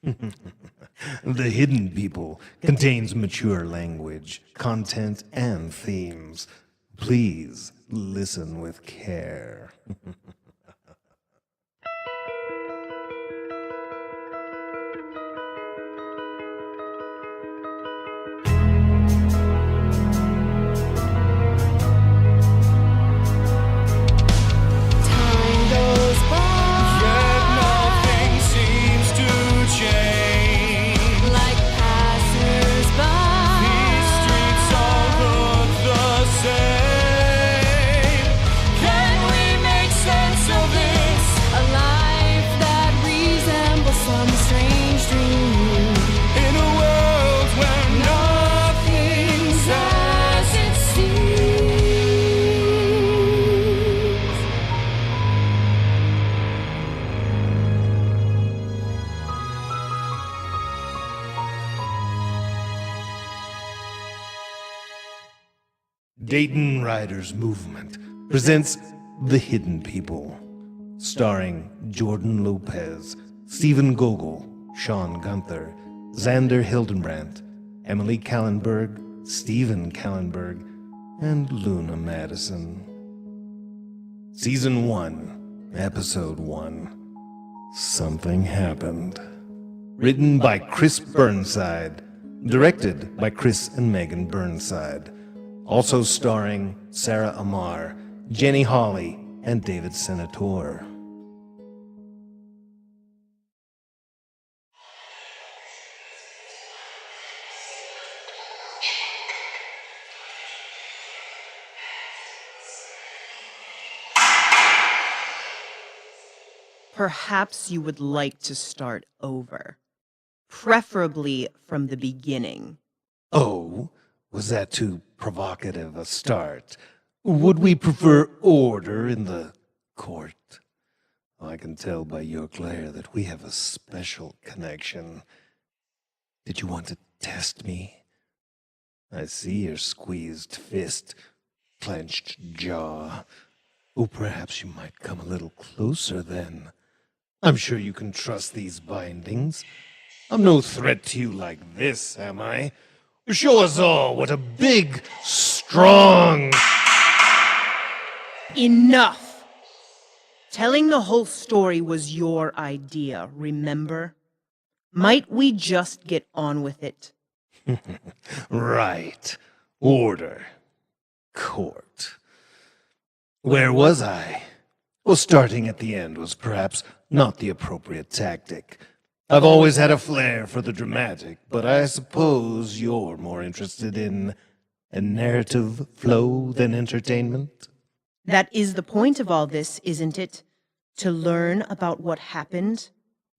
The Hidden People contains mature language, content, and themes. Please listen with care. Time goes by, Yet nothing seems to change. like passers-by. These streets all look the same. Can we make sense of this? A life that resembles some strange dream. In a world where nothing's as it seems. Dayton Riders Movement presents The Hidden People, starring Jordan Lopez, Stephen Gogol, Sean Gunther, Xander Hildenbrandt, Emily Kallenberg, Stephen Kallenberg, and Luna Madison. Season 1, Episode 1, Something Happened. Written by Chris Burnside, directed by Chris and Megan Burnside. Also starring Sarah Amar, Jenny Hawley, and David Senator. Perhaps you would like to start over, preferably from the beginning. Oh, was that too provocative a start? Would we prefer order in the court? I can tell by your glare that we have a special connection. Did you want to test me? I see your squeezed fist, clenched jaw. Oh, perhaps you might come a little closer then. I'm sure you can trust these bindings. I'm no threat to you like this, am I? Show us all what a big, strong... Enough! Telling the whole story was your idea, remember? Might we just get on with it? Right. Order. Court. Where was I? Well, starting at the end was perhaps not the appropriate tactic. I've always had a flair for the dramatic, but I suppose you're more interested in a narrative flow than entertainment? That is the point of all this, isn't it? To learn about what happened?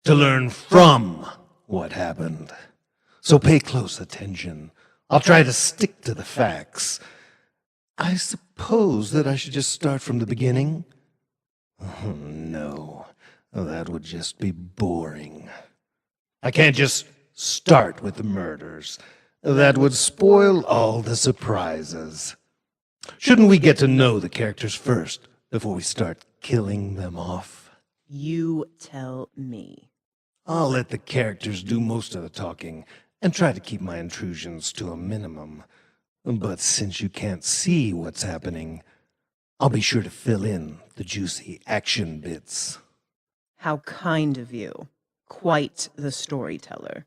To learn from what happened. So pay close attention. I'll try to stick to the facts. I suppose that I should just start from the beginning? Oh, no, that would just be boring. I can't just start with the murders. That would spoil all the surprises. Shouldn't we get to know the characters first before we start killing them off? You tell me. I'll let the characters do most of the talking and try to keep my intrusions to a minimum. But since you can't see what's happening, I'll be sure to fill in the juicy action bits. How kind of you. Quite the storyteller.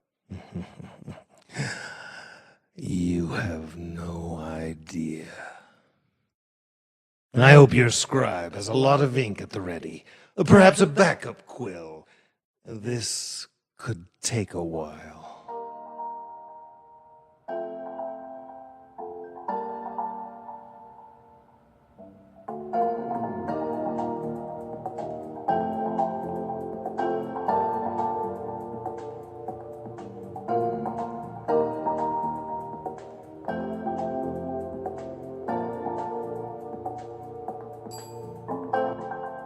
You have no idea. I hope your scribe has a lot of ink at the ready. Perhaps a backup quill. This could take a while.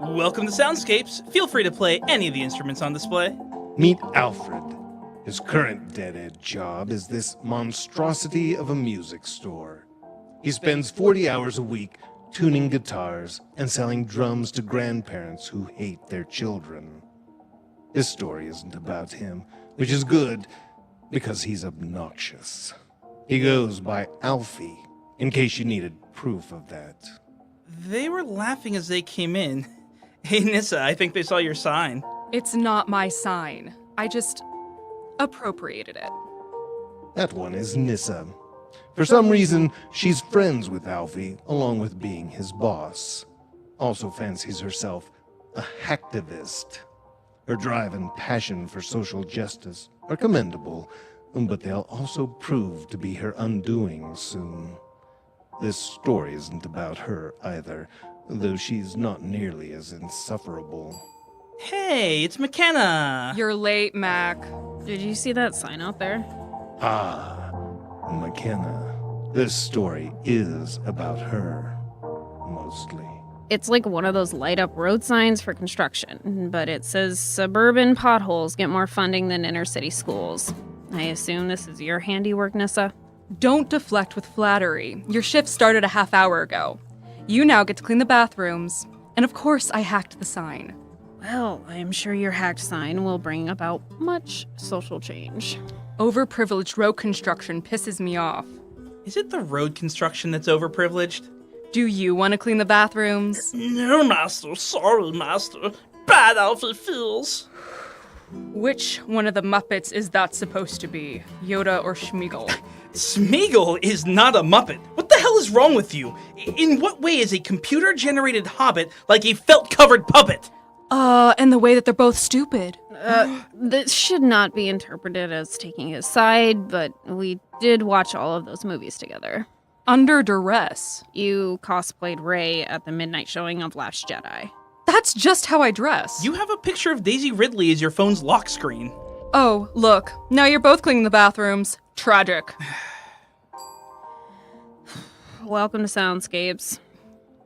Welcome to Soundscapes. Feel free to play any of the instruments on display. Meet Alfred. His current dead-end job is this monstrosity of a music store. He spends 40 hours a week tuning guitars and selling drums to grandparents who hate their children. This story isn't about him, which is good because he's obnoxious. He goes by Alfie, in case you needed proof of that. They were laughing as they came in. Hey, Nissa, I think they saw your sign. It's not my sign. I just appropriated it. That one is Nissa. For some reason, she's friends with Alfie, along with being his boss. Also fancies herself a hacktivist. Her drive and passion for social justice are commendable, but they'll also prove to be her undoing soon. This story isn't about her either, though she's not nearly as insufferable. Hey, it's Mackenna. You're late, Mac. Did you see that sign out there? Ah, Mackenna. This story is about her, mostly. It's like one of those light up road signs for construction, but it says suburban potholes get more funding than inner city schools. I assume this is your handiwork, Nissa? Don't deflect with flattery. Your shift started a half hour ago. You now get to clean the bathrooms. And of course, I hacked the sign. Well, I am sure your hacked sign will bring about much social change. Overprivileged road construction pisses me off. Is it the road construction that's overprivileged? Do you want to clean the bathrooms? No, Master. Sorry, Master. Bad Alfie feels. Which one of the Muppets is that supposed to be? Yoda or Schmeagol? Smeagol is not a Muppet. What the hell is wrong with you? In what way is a computer-generated hobbit like a felt-covered puppet? And the way that they're both stupid. This should not be interpreted as taking his side, but we did watch all of those movies together. Under duress. You cosplayed Rey at the midnight showing of Last Jedi. That's just how I dress. You have a picture of Daisy Ridley as your phone's lock screen. Oh, look. Now you're both cleaning the bathrooms. Tragic. Welcome to Soundscapes.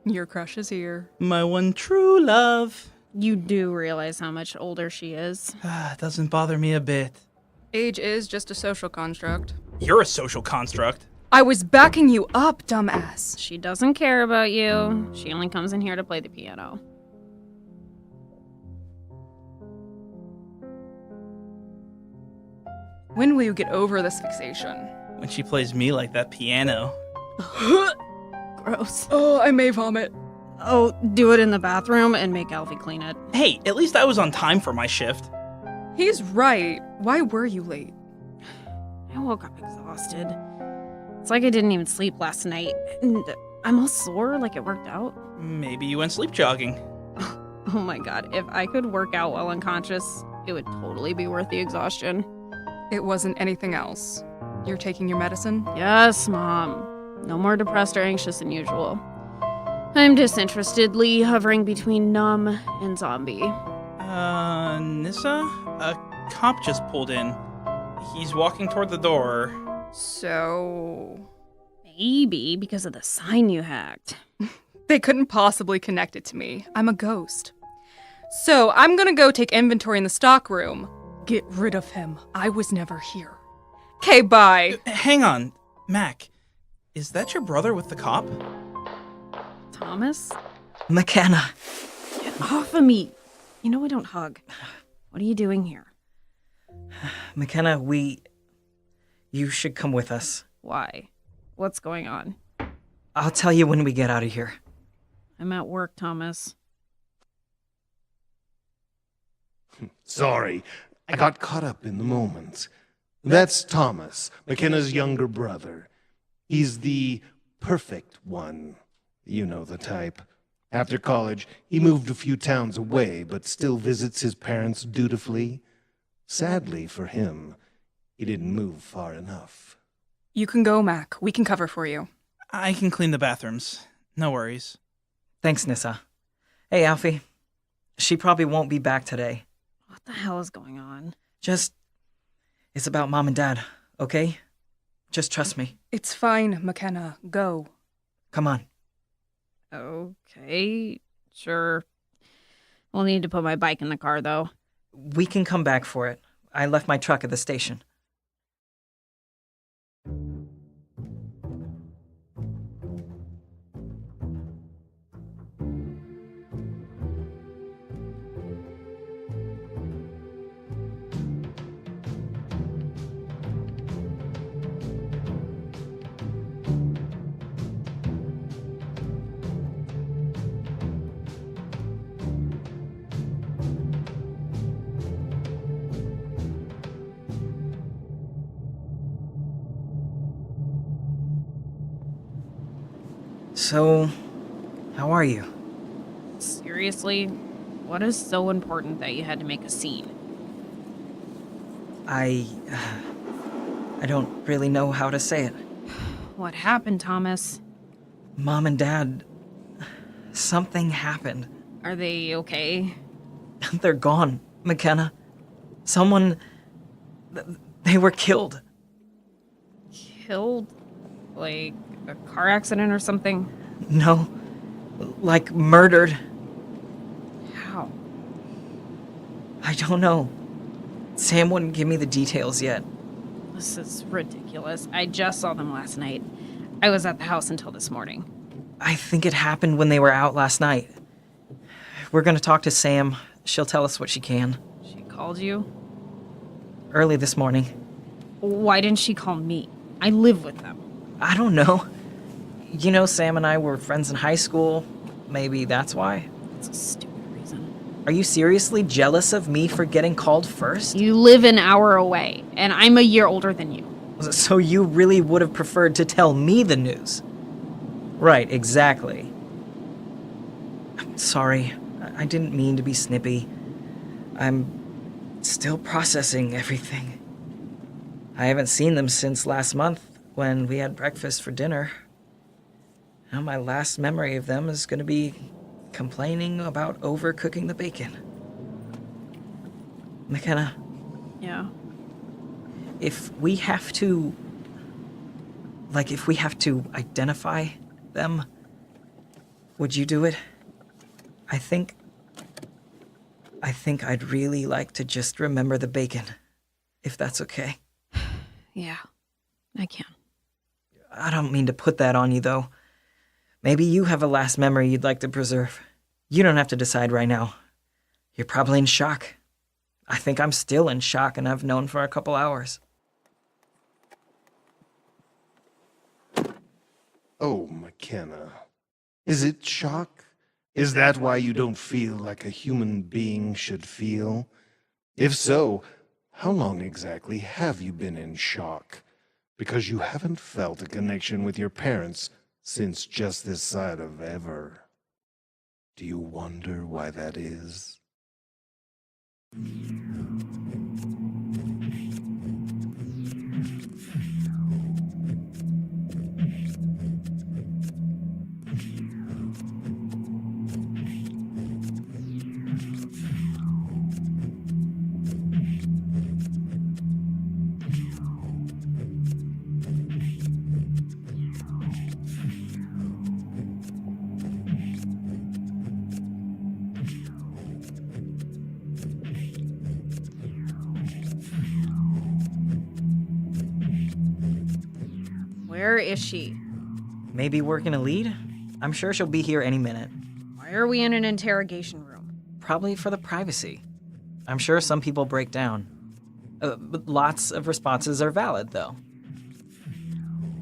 Your crush is here. My one true love. You do realize how much older she is. Doesn't bother me a bit. Age is just a social construct. You're a social construct. I was backing you up, dumbass. She doesn't care about you. She only comes in here to play the piano. When will you get over this fixation? When she plays me like that piano. Gross. Oh, I may vomit. Oh, do it in the bathroom and make Alfie clean it. Hey, at least I was on time for my shift. He's right. Why were you late? I woke up exhausted. It's like I didn't even sleep last night. And I'm all sore, like it worked out. Maybe you went sleep jogging. Oh my god, if I could work out while unconscious, it would totally be worth the exhaustion. It wasn't anything else. You're taking your medicine? Yes, Mom. No more depressed or anxious than usual. I'm disinterestedly hovering between numb and zombie. Nissa? A cop just pulled in. He's walking toward the door. So... Maybe because of the sign you hacked. They couldn't possibly connect it to me. I'm a ghost. So I'm gonna go take inventory in the stock room. Get rid of him. I was never here. Okay, bye. Hang on. Mac, is that your brother with the cop? Thomas? Mackenna. Get off of me! You know I don't hug. What are you doing here? Mackenna, you should come with us. Why? What's going on? I'll tell you when we get out of here. I'm at work, Thomas. Sorry, I got caught up in the moment. That's Thomas, Mackenna's younger brother. He's the perfect one. You know the type. After college, he moved a few towns away, but still visits his parents dutifully. Sadly for him, he didn't move far enough. You can go, Mac. We can cover for you. I can clean the bathrooms. No worries. Thanks, Nissa. Hey, Alfie. She probably won't be back today. What the hell is going on? It's about Mom and Dad, okay? Just trust me. It's fine, Mackenna. Go. Come on. Okay, sure. We'll need to put my bike in the car, though. We can come back for it. I left my truck at the station. So, how are you? Seriously? What is so important that you had to make a scene? I don't really know how to say it. What happened, Thomas? Mom and Dad, something happened. Are they okay? They're gone, Mackenna. Someone... They were killed. Killed? Like a car accident or something? No, like murdered. How? I don't know. Sam wouldn't give me the details yet. This is ridiculous. I just saw them last night. I was at the house until this morning. I think it happened when they were out last night. We're gonna talk to Sam. She'll tell us what she can. She called you? Early this morning. Why didn't she call me? I live with them. I don't know. You know, Sam and I were friends in high school. Maybe that's why. It's a stupid reason. Are you seriously jealous of me for getting called first? You live an hour away, and I'm a year older than you. So you really would have preferred to tell me the news? Right, exactly. I'm sorry. I didn't mean to be snippy. I'm still processing everything. I haven't seen them since last month when we had breakfast for dinner. Now my last memory of them is going to be complaining about overcooking the bacon. Mackenna, Yeah. if we have to identify them, would you do it? I think I'd really like to just remember the bacon, if that's okay. Yeah. I can. I don't mean to put that on you, though. Maybe you have a last memory you'd like to preserve. You don't have to decide right now. You're probably in shock. I think I'm still in shock, and I've known for a couple hours. Oh, McKenna. Is it shock? Is that why you don't feel like a human being should feel? If so, how long exactly have you been in shock? Because you haven't felt a connection with your parents since just this side of ever. Do you wonder why that is? Where is she? Maybe working a lead? I'm sure she'll be here any minute. Why are we in an interrogation room? Probably for the privacy. I'm sure some people break down. But lots of responses are valid, though.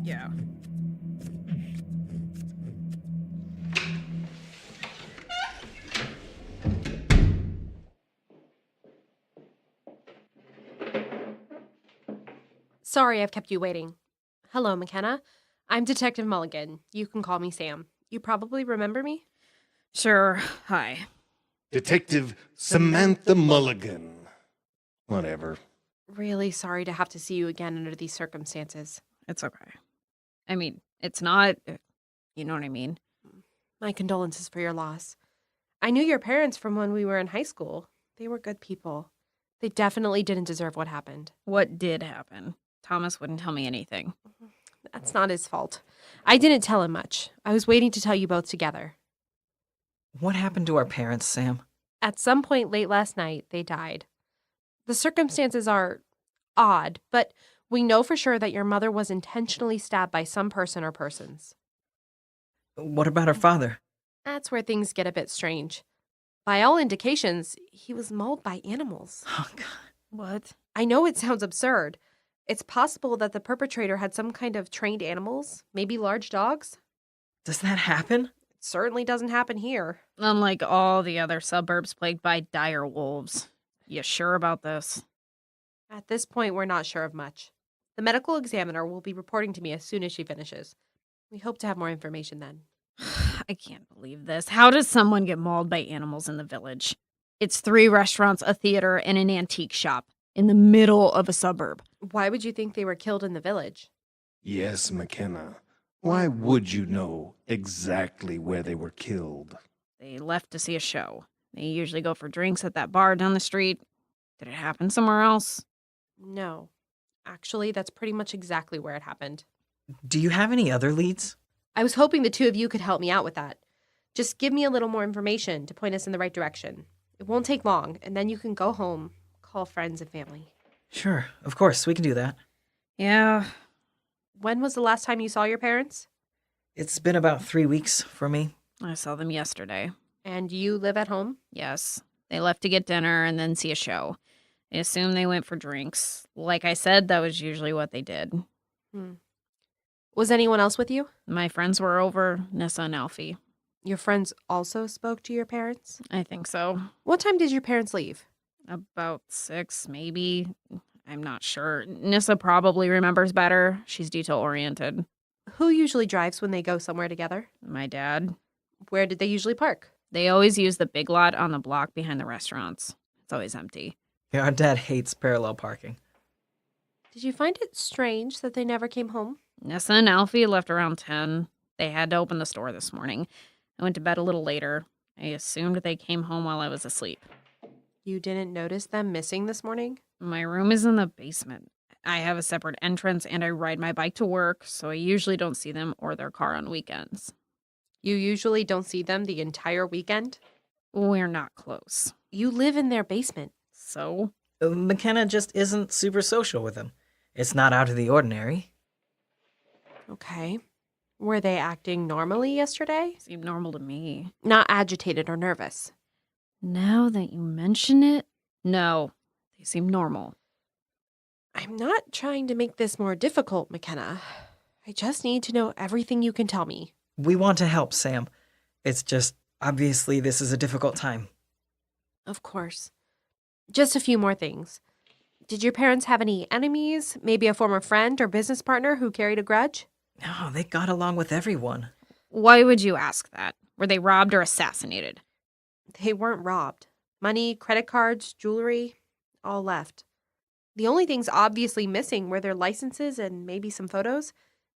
Yeah. Sorry I've kept you waiting. Hello, McKenna. I'm Detective Mulligan. You can call me Sam. You probably remember me? Sure. Hi. Detective Samantha Mulligan. Whatever. Really sorry to have to see you again under these circumstances. It's okay. I mean, it's not... You know what I mean? My condolences for your loss. I knew your parents from when we were in high school. They were good people. They definitely didn't deserve what happened. What did happen? Thomas wouldn't tell me anything. That's not his fault. I didn't tell him much. I was waiting to tell you both together. What happened to our parents, Sam? At some point late last night, they died. The circumstances are odd, but we know for sure that your mother was intentionally stabbed by some person or persons. What about our father? That's where things get a bit strange. By all indications, he was mauled by animals. Oh, God. What? I know it sounds absurd. It's possible that the perpetrator had some kind of trained animals, maybe large dogs. Does that happen? It certainly doesn't happen here. Unlike all the other suburbs plagued by dire wolves. You sure about this? At this point, we're not sure of much. The medical examiner will be reporting to me as soon as she finishes. We hope to have more information then. I can't believe this. How does someone get mauled by animals in the village? It's 3 restaurants, a theater, and an antique shop in the middle of a suburb. Why would you think they were killed in the village? Yes, McKenna. Why would you know exactly where they were killed? They left to see a show. They usually go for drinks at that bar down the street. Did it happen somewhere else? No. Actually, that's pretty much exactly where it happened. Do you have any other leads? I was hoping the two of you could help me out with that. Just give me a little more information to point us in the right direction. It won't take long, and then you can go home, call friends and family. Sure, of course, we can do that. Yeah. When was the last time you saw your parents? It's been about 3 weeks for me. I saw them yesterday. And you live at home? Yes. They left to get dinner and then see a show. I assume they went for drinks. Like I said, that was usually what they did. Was anyone else with you? My friends were over, Nissa and Alfie. Your friends also spoke to your parents? I think so. What time did your parents leave? About 6, maybe. I'm not sure. Nissa probably remembers better. She's detail-oriented. Who usually drives when they go somewhere together? My dad. Where did they usually park? They always use the big lot on the block behind the restaurants. It's always empty. Yeah, our dad hates parallel parking. Did you find it strange that they never came home? Nissa and Alfie left around 10. They had to open the store this morning. I went to bed a little later. I assumed they came home while I was asleep. You didn't notice them missing this morning? My room is in the basement. I have a separate entrance and I ride my bike to work, so I usually don't see them or their car on weekends. You usually don't see them the entire weekend? We're not close. You live in their basement. So? McKenna just isn't super social with him. It's not out of the ordinary. Okay. Were they acting normally yesterday? Seemed normal to me. Not agitated or nervous? Now that you mention it, no. They seem normal. I'm not trying to make this more difficult, McKenna. I just need to know everything you can tell me. We want to help, Sam. It's just, obviously, this is a difficult time. Of course. Just a few more things. Did your parents have any enemies? Maybe a former friend or business partner who carried a grudge? No, they got along with everyone. Why would you ask that? Were they robbed or assassinated? They weren't robbed. Money, credit cards, jewelry, all left. The only things obviously missing were their licenses and maybe some photos.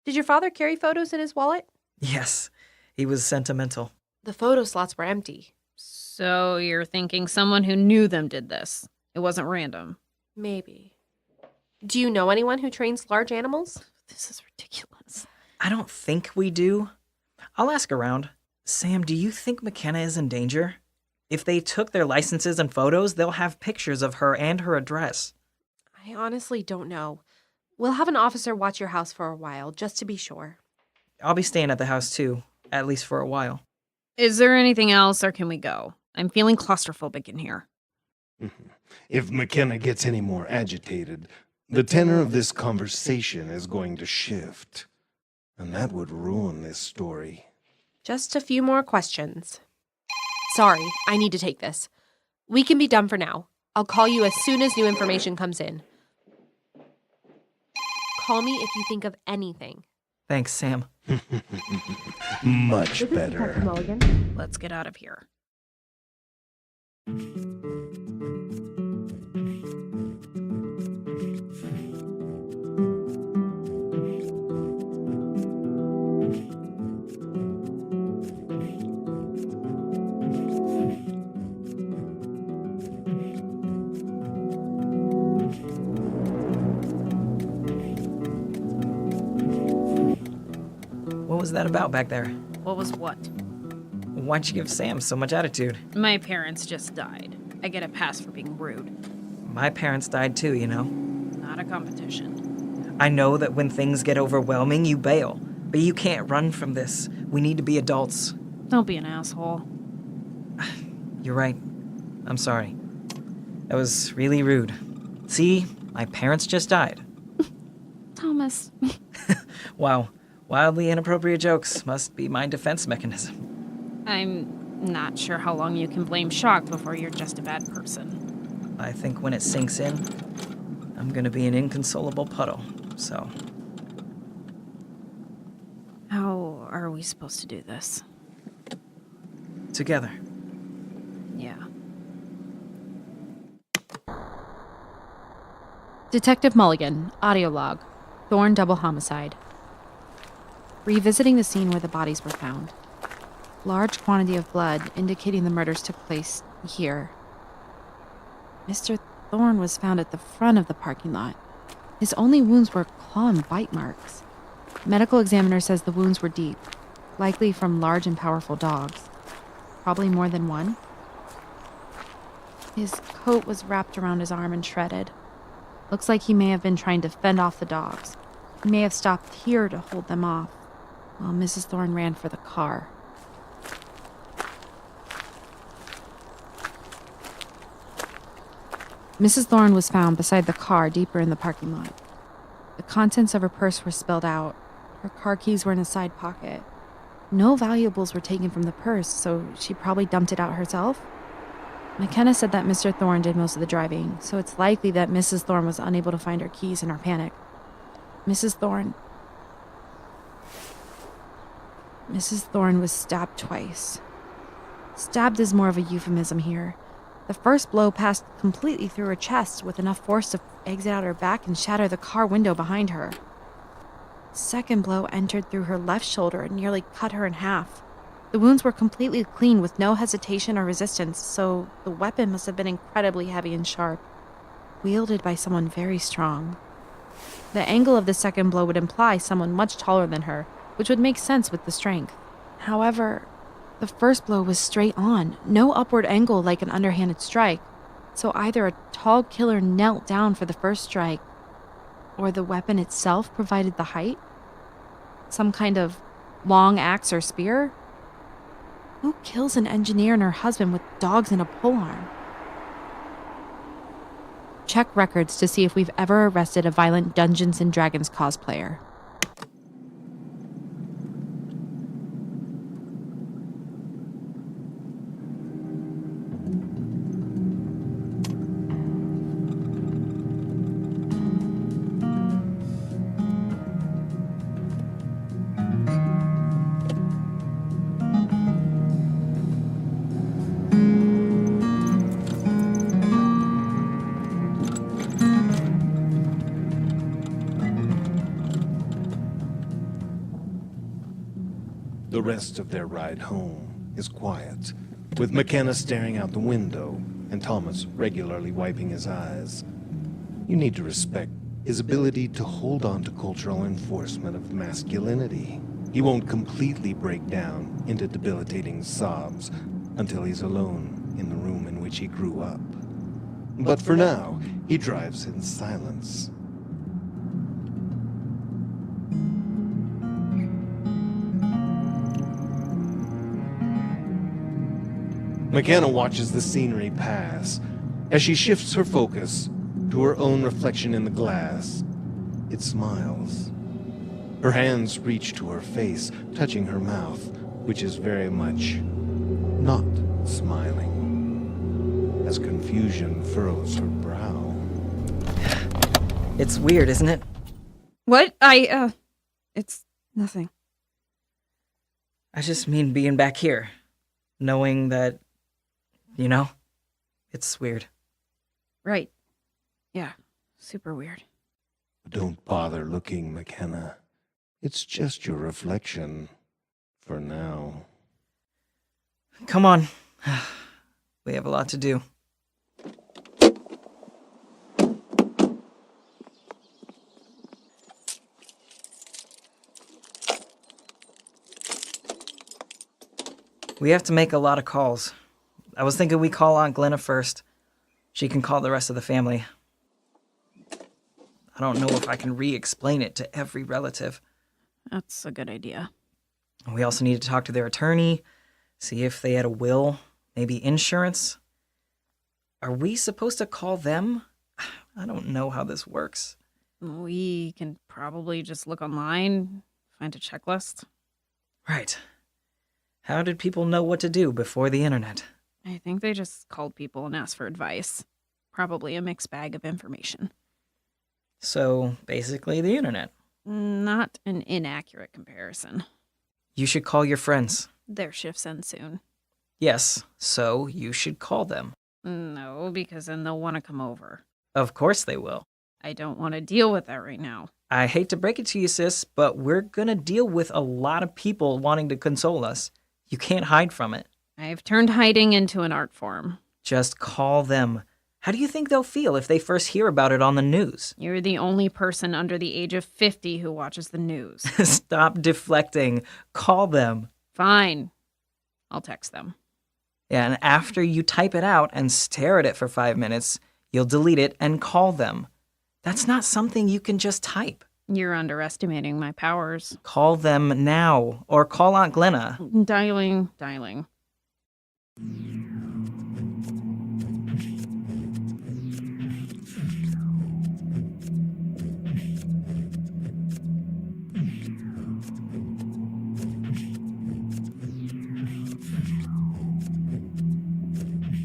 Did your father carry photos in his wallet? Yes, he was sentimental. The photo slots were empty. So you're thinking someone who knew them did this. It wasn't random. Maybe. Do you know anyone who trains large animals? This is ridiculous. I don't think we do. I'll ask around. Sam, do you think McKenna is in danger? If they took their licenses and photos, they'll have pictures of her and her address. I honestly don't know. We'll have an officer watch your house for a while, just to be sure. I'll be staying at the house too, at least for a while. Is there anything else, or can we go? I'm feeling claustrophobic in here. If McKenna gets any more agitated, the tenor of this conversation is going to shift. And that would ruin this story. Just a few more questions. Sorry, I need to take this. We can be done for now. I'll call you as soon as new information comes in. Call me if you think of anything. Thanks, Sam. Much better. Let's get out of here. What was that about back there? What was what? Why'd you give Sam so much attitude? My parents just died. I get a pass for being rude. My parents died too, you know. Not a competition. I know that when things get overwhelming, you bail. But you can't run from this. We need to be adults. Don't be an asshole. You're right. I'm sorry. That was really rude. See, my parents just died. Thomas. Wow. Wildly inappropriate jokes must be my defense mechanism. I'm not sure how long you can blame shock before you're just a bad person. I think when it sinks in, I'm gonna be an inconsolable puddle, so... How are we supposed to do this? together. Yeah. Detective Mulligan, audio log. Thorne double homicide. Revisiting the scene where the bodies were found. Large quantity of blood indicating the murders took place here. Mr. Thorne was found at the front of the parking lot. His only wounds were claw and bite marks. Medical examiner says the wounds were deep, likely from large and powerful dogs. Probably more than one. His coat was wrapped around his arm and shredded. Looks like he may have been trying to fend off the dogs. He may have stopped here to hold them off, while Mrs. Thorne ran for the car. Mrs. Thorne was found beside the car deeper in the parking lot. The contents of her purse were spilled out. Her car keys were in a side pocket. No valuables were taken from the purse, so she probably dumped it out herself. Mackenna said that Mr. Thorne did most of the driving, so it's likely that Mrs. Thorne was unable to find her keys in her panic. Mrs. Thorne was stabbed twice. Stabbed is more of a euphemism here. The first blow passed completely through her chest with enough force to exit out her back and shatter the car window behind her. The second blow entered through her left shoulder and nearly cut her in half. The wounds were completely clean with no hesitation or resistance, so the weapon must have been incredibly heavy and sharp, wielded by someone very strong. The angle of the second blow would imply someone much taller than her, which would make sense with the strength. However, the first blow was straight on, no upward angle like an underhanded strike, so either a tall killer knelt down for the first strike, or the weapon itself provided the height? Some kind of long axe or spear? Who kills an engineer and her husband with dogs and a polearm? Check records to see if we've ever arrested a violent Dungeons & Dragons cosplayer. The rest of their ride home is quiet, with Mackenna staring out the window and Thomas regularly wiping his eyes. You need to respect his ability to hold on to cultural enforcement of masculinity. He won't completely break down into debilitating sobs until he's alone in the room in which he grew up. But for now, he drives in silence. Mackenna watches the scenery pass. As she shifts her focus to her own reflection in the glass, it smiles. Her hands reach to her face, touching her mouth, which is very much not smiling, as confusion furrows her brow. It's weird, isn't it? What? It's nothing. I just mean being back here, knowing that, it's weird. Right. Yeah. Super weird. Don't bother looking, Mackenna. It's just your reflection. For now. Come on. We have a lot to do. We have to make a lot of calls. I was thinking we call Aunt Glenna first. She can call the rest of the family. I don't know if I can re-explain it to every relative. That's a good idea. We also need to talk to their attorney, see if they had a will, maybe insurance. Are we supposed to call them? I don't know how this works. We can probably just look online, find a checklist. Right. How did people know what to do before the internet? I think they just called people and asked for advice. Probably a mixed bag of information. So, basically the internet. Not an inaccurate comparison. You should call your friends. Their shifts end soon. Yes, so you should call them. No, because then they'll want to come over. Of course they will. I don't want to deal with that right now. I hate to break it to you, sis, but we're gonna deal with a lot of people wanting to console us. You can't hide from it. I've turned hiding into an art form. Just call them. How do you think they'll feel if they first hear about it on the news? You're the only person under the age of 50 who watches the news. Stop deflecting. Call them. Fine. I'll text them. Yeah, and after you type it out and stare at it for 5 minutes, you'll delete it and call them. That's not something you can just type. You're underestimating my powers. Call them now, or call Aunt Glenna. Dialing.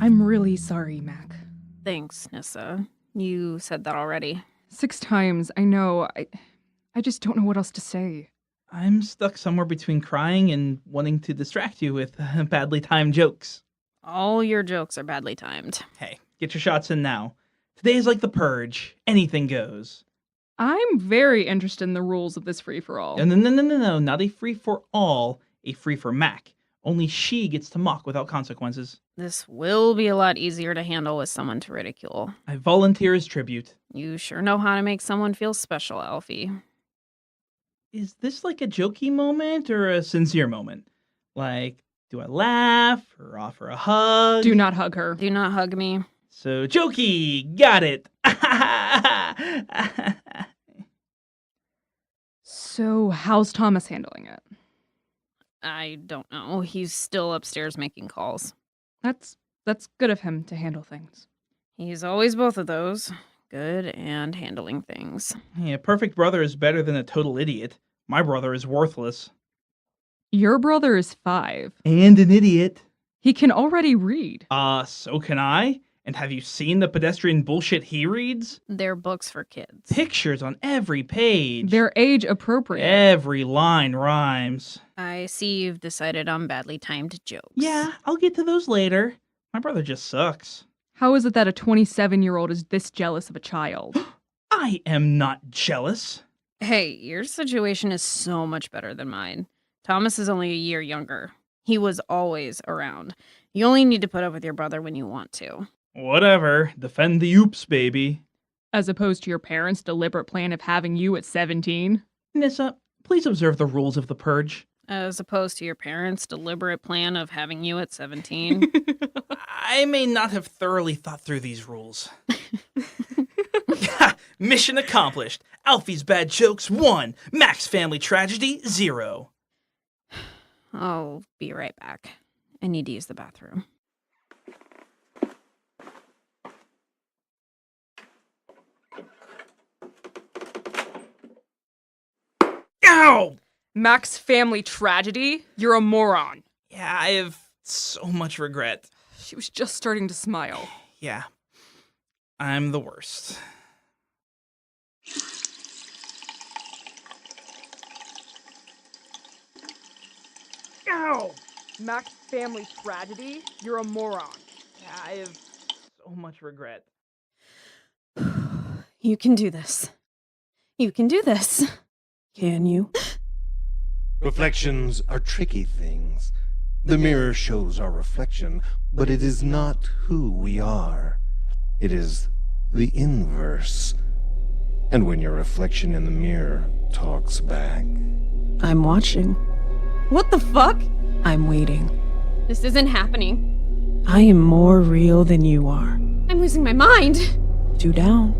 I'm really sorry, Mac. Thanks, Nissa. You said that already. 6 times, I know. I just don't know what else to say. I'm stuck somewhere between crying and wanting to distract you with badly timed jokes. All your jokes are badly timed. Hey, get your shots in now. Today is like the purge. Anything goes. I'm very interested in the rules of this free-for-all. No, not a free-for-all, a free-for-Mac. Only she gets to mock without consequences. This will be a lot easier to handle with someone to ridicule. I volunteer as tribute. You sure know how to make someone feel special, Alfie. Is this like a jokey moment or a sincere moment? Like, do I laugh or offer a hug? Do not hug her. Do not hug me. So, jokey, got it. So, how's Thomas handling it? I don't know. He's still upstairs making calls. That's good of him to handle things. He's always both of those. Good and handling things. Hey, a perfect brother is better than a total idiot. My brother is worthless. Your brother is 5. And an idiot. He can already read. So can I? And have you seen the pedestrian bullshit he reads? They're books for kids. Pictures on every page. They're age appropriate. Every line rhymes. I see you've decided on badly timed jokes. Yeah, I'll get to those later. My brother just sucks. How is it that a 27-year-old is this jealous of a child? I am not jealous. Hey, your situation is so much better than mine. Thomas is only a year younger. He was always around. You only need to put up with your brother when you want to. Whatever. Defend the oops, baby. As opposed to your parents' deliberate plan of having you at 17? Nissa, please observe the rules of the purge. As opposed to your parents' deliberate plan of having you at 17. I may not have thoroughly thought through these rules. Mission accomplished. Alfie's bad jokes 1. Mac's family tragedy 0. I'll be right back. I need to use the bathroom. Ow! Mac's family tragedy? You're a moron. Yeah, I have so much regret. She was just starting to smile. Yeah, I'm the worst. Ow! Mac's family tragedy? You're a moron. Yeah, I have so much regret. You can do this. You can do this. Can you? Reflections are tricky things. The mirror shows our reflection, but it is not who we are. It is the inverse. And when your reflection in the mirror talks back, I'm watching. What the fuck? I'm waiting. This isn't happening. I am more real than you are. I'm losing my mind. 2 down.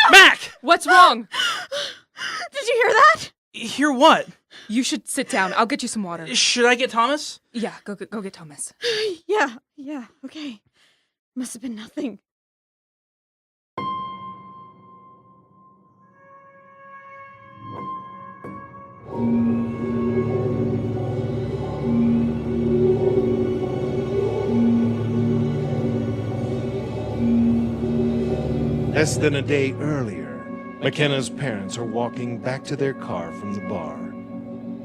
Mac! What's wrong? Did you hear that? Hear what? You should sit down. I'll get you some water. Should I get Thomas? Yeah, go get Thomas. Yeah, okay. Must have been nothing. less than a day earlier, Mackenna's parents are walking back to their car from the bar.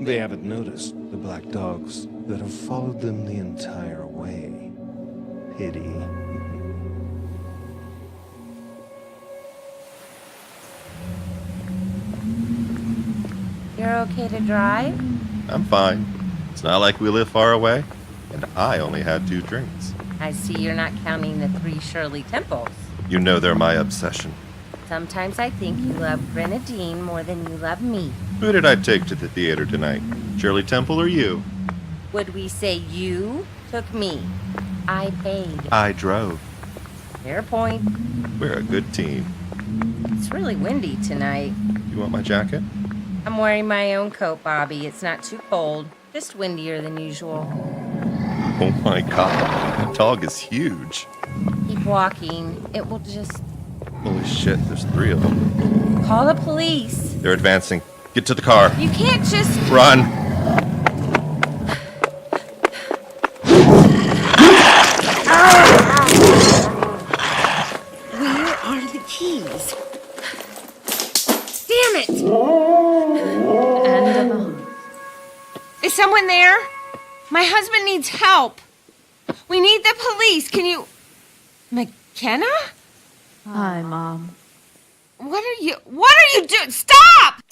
They haven't noticed the black dogs that have followed them the entire way. Pity. You're okay to drive? I'm fine. It's not like we live far away, and I only had 2 drinks. I see you're not counting the 3 Shirley Temples. You know they're my obsession. Sometimes I think you love Grenadine more than you love me. Who did I take to the theater tonight? Shirley Temple or you? Would we say you took me? I paid. I drove. Fair point. We're a good team. It's really windy tonight. You want my jacket? I'm wearing my own coat, Bobby. It's not too cold, just windier than usual. Oh my god, that dog is huge. Keep walking. It will just... Holy shit, there's 3 of them. Call the police. They're advancing. Get to the car. You can't just... Run! Where are the keys? Damn it! End of the... Is someone there? My husband needs help. We need the police. Can you... McKenna? Hi, Mom. What are you doing? Stop!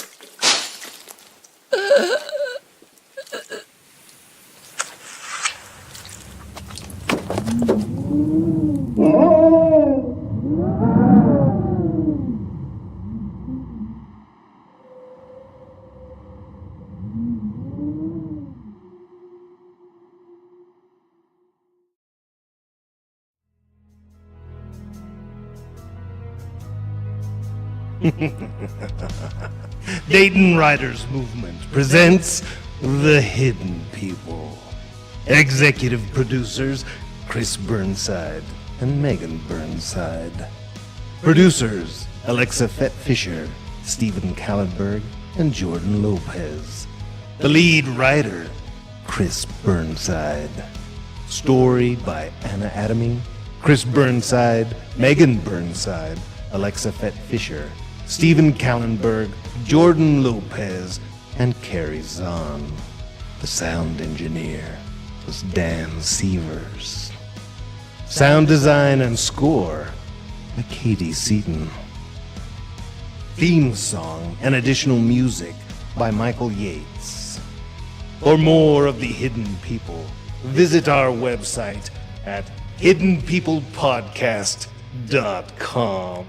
Dayton Writers Movement presents The Hidden People. Executive producers Chris Burnside and Megan Burnside. Producers Alexa Fett Fisher, Stephen Kallenberg, and Jordan Lopez. The lead writer Chris Burnside. Story by Anna Adamy, Chris Burnside, Megan Burnside, Alexa Fett Fisher, Stephen Kallenberg, Jordan Lopez, and Carrie Zahn. The sound engineer was Dan Sievers. Sound design and score by Katie Seaton. Theme song and additional music by Michael Yates. For more of The Hidden People, visit our website at hiddenpeoplepodcast.com.